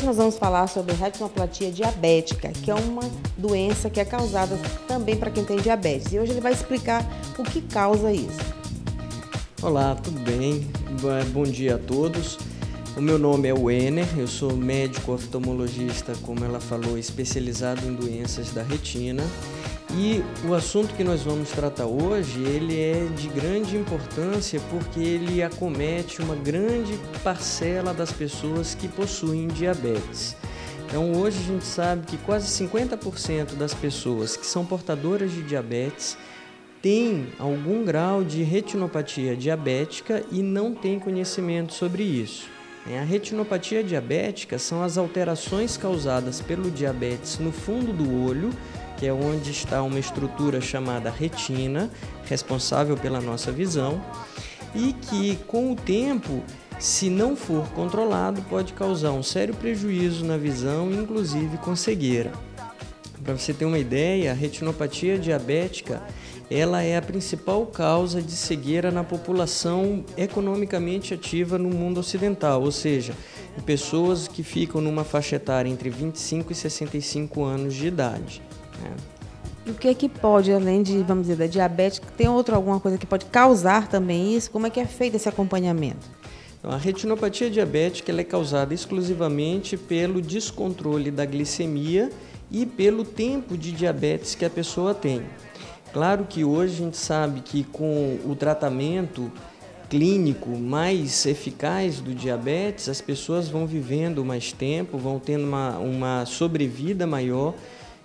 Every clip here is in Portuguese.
nós vamos falar sobre retinoplatia diabética, que é uma doença que é causada também para quem tem diabetes. E hoje ele vai explicar o que causa isso. Olá, tudo bem? Bom dia a todos. O meu nome é Wenner, eu sou médico oftalmologista, como ela falou, especializado em doenças da retina. E o assunto que nós vamos tratar hoje, ele é de grande importância porque ele acomete uma grande parcela das pessoas que possuem diabetes. Então hoje a gente sabe que quase 50% das pessoas que são portadoras de diabetes têm algum grau de retinopatia diabética e não têm conhecimento sobre isso. A retinopatia diabética são as alterações causadas pelo diabetes no fundo do olho, que é onde está uma estrutura chamada retina, responsável pela nossa visão, e que, com o tempo, se não for controlado, pode causar um sério prejuízo na visão, inclusive com cegueira. Para você ter uma ideia, a retinopatia diabética ela é a principal causa de cegueira na população economicamente ativa no mundo ocidental, ou seja, pessoas que ficam numa faixa etária entre 25 e 65 anos de idade. E o que é que pode, além de, vamos dizer, da diabetes, tem alguma coisa que pode causar também isso? Como é que é feito esse acompanhamento? Então, a retinopatia diabética ela é causada exclusivamente pelo descontrole da glicemia e pelo tempo de diabetes que a pessoa tem. Claro que hoje a gente sabe que com o tratamento clínico mais eficaz do diabetes, as pessoas vão vivendo mais tempo, vão tendo uma sobrevida maior.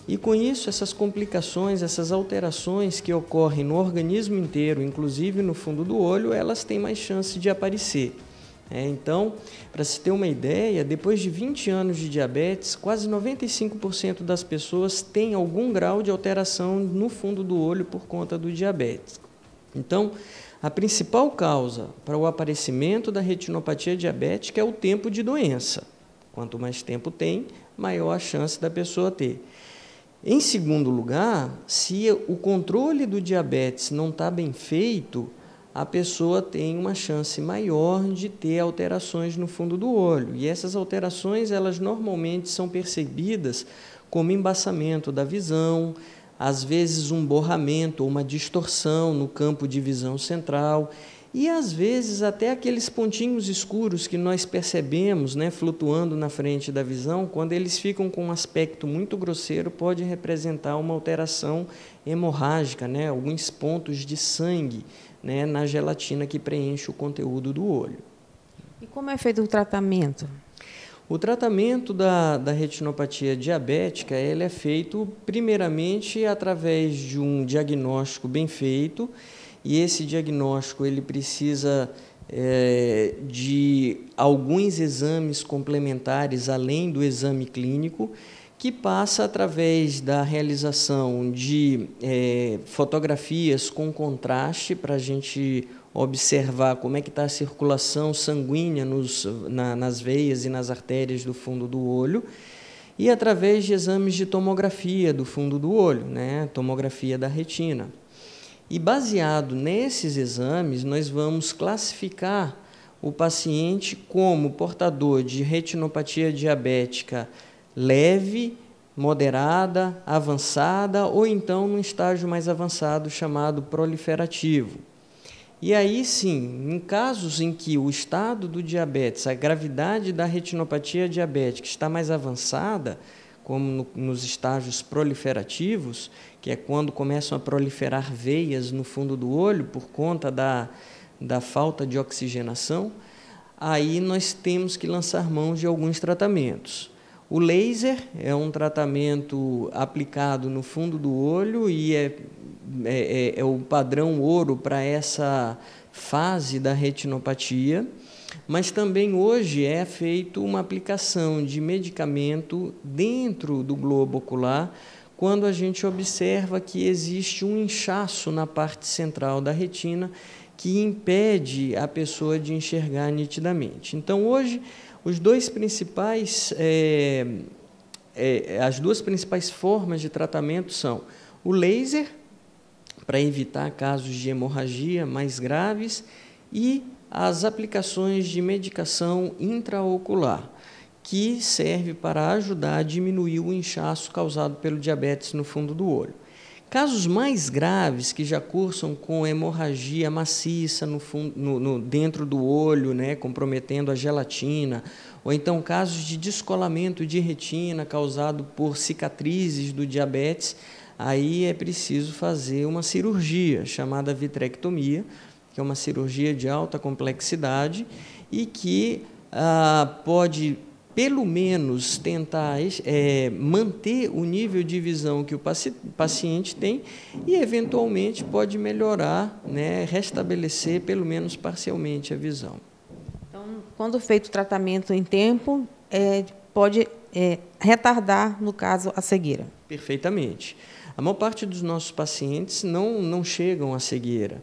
E com isso, essas complicações, essas alterações que ocorrem no organismo inteiro, inclusive no fundo do olho, elas têm mais chance de aparecer. Então, para se ter uma ideia, depois de 20 anos de diabetes, quase 95% das pessoas têm algum grau de alteração no fundo do olho por conta do diabetes. Então, a principal causa para o aparecimento da retinopatia diabética é o tempo de doença. Quanto mais tempo tem, maior a chance da pessoa ter. Em segundo lugar, se o controle do diabetes não está bem feito, a pessoa tem uma chance maior de ter alterações no fundo do olho. E essas alterações, elas normalmente são percebidas como embaçamento da visão, às vezes um borramento ou uma distorção no campo de visão central, e às vezes até aqueles pontinhos escuros que nós percebemos, flutuando na frente da visão, quando eles ficam com um aspecto muito grosseiro, pode representar uma alteração hemorrágica, alguns pontos de sangue na gelatina que preenche o conteúdo do olho. E como é feito o tratamento? O tratamento da retinopatia diabética ele é feito primeiramente através de um diagnóstico bem feito, e esse diagnóstico ele precisa de alguns exames complementares além do exame clínico, que passa através da realização de fotografias com contraste para a gente observar como é que está a circulação sanguínea nas veias e nas artérias do fundo do olho, e através de exames de tomografia do fundo do olho, tomografia da retina. E baseado nesses exames, nós vamos classificar o paciente como portador de retinopatia diabética leve, moderada, avançada ou então num estágio mais avançado chamado proliferativo. E aí sim, em casos em que o estado do diabetes, a gravidade da retinopatia diabética está mais avançada, como nos estágios proliferativos, que é quando começam a proliferar veias no fundo do olho por conta da falta de oxigenação, aí nós temos que lançar mão de alguns tratamentos. O laser é um tratamento aplicado no fundo do olho e é o padrão ouro para essa fase da retinopatia, mas também hoje é feita uma aplicação de medicamento dentro do globo ocular quando a gente observa que existe um inchaço na parte central da retina que impede a pessoa de enxergar nitidamente. Então, hoje, as duas principais formas de tratamento são o laser, para evitar casos de hemorragia mais graves, e as aplicações de medicação intraocular. que serve para ajudar a diminuir o inchaço causado pelo diabetes no fundo do olho. Casos mais graves, que já cursam com hemorragia maciça dentro do olho, né, comprometendo a gelatina, ou então casos de descolamento de retina causado por cicatrizes do diabetes, aí é preciso fazer uma cirurgia chamada vitrectomia, que é uma cirurgia de alta complexidade e que pode, pelo menos, tentar manter o nível de visão que o paciente tem e, eventualmente, pode melhorar, né, restabelecer, pelo menos parcialmente, a visão. Então, quando feito o tratamento em tempo, pode retardar, no caso, a cegueira. Perfeitamente. A maior parte dos nossos pacientes não chegam à cegueira.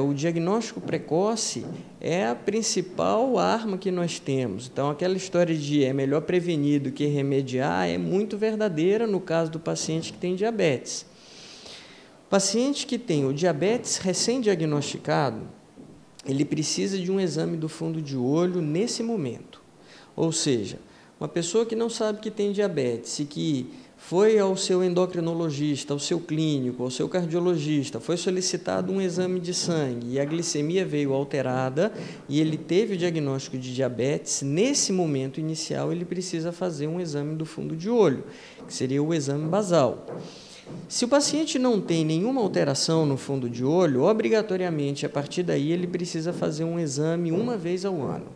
O diagnóstico precoce é a principal arma que nós temos. Então, aquela história de é melhor prevenir do que remediar é muito verdadeira no caso do paciente que tem diabetes. O paciente que tem o diabetes recém-diagnosticado, ele precisa de um exame do fundo de olho nesse momento. Ou seja, uma pessoa que não sabe que tem diabetes e que foi ao seu endocrinologista, ao seu clínico, ao seu cardiologista, foi solicitado um exame de sangue e a glicemia veio alterada e ele teve o diagnóstico de diabetes, nesse momento inicial ele precisa fazer um exame do fundo de olho, que seria o exame basal. Se o paciente não tem nenhuma alteração no fundo de olho, obrigatoriamente, a partir daí, ele precisa fazer um exame uma vez ao ano.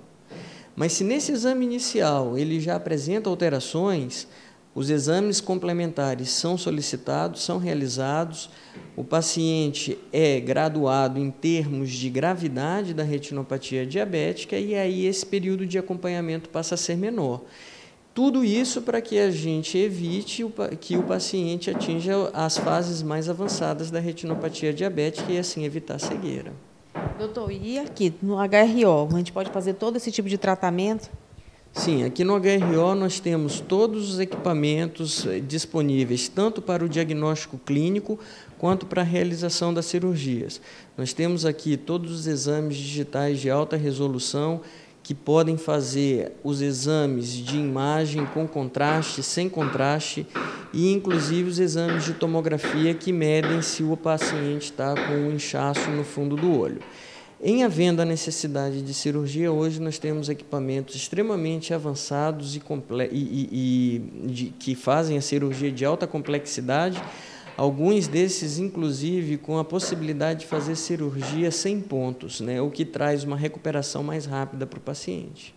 Mas se nesse exame inicial ele já apresenta alterações, os exames complementares são solicitados, são realizados, o paciente é graduado em termos de gravidade da retinopatia diabética e aí esse período de acompanhamento passa a ser menor. Tudo isso para que a gente evite que o paciente atinja as fases mais avançadas da retinopatia diabética e assim evitar a cegueira. Doutor, e aqui no HRO, a gente pode fazer todo esse tipo de tratamento? Sim, aqui no HRO nós temos todos os equipamentos disponíveis, tanto para o diagnóstico clínico quanto para a realização das cirurgias. Nós temos aqui todos os exames digitais de alta resolução que podem fazer os exames de imagem com contraste, sem contraste e, inclusive, os exames de tomografia que medem se o paciente está com um inchaço no fundo do olho. Em havendo a necessidade de cirurgia, hoje nós temos equipamentos extremamente avançados que fazem a cirurgia de alta complexidade, alguns desses, inclusive, com a possibilidade de fazer cirurgia sem pontos, né, o que traz uma recuperação mais rápida para o paciente.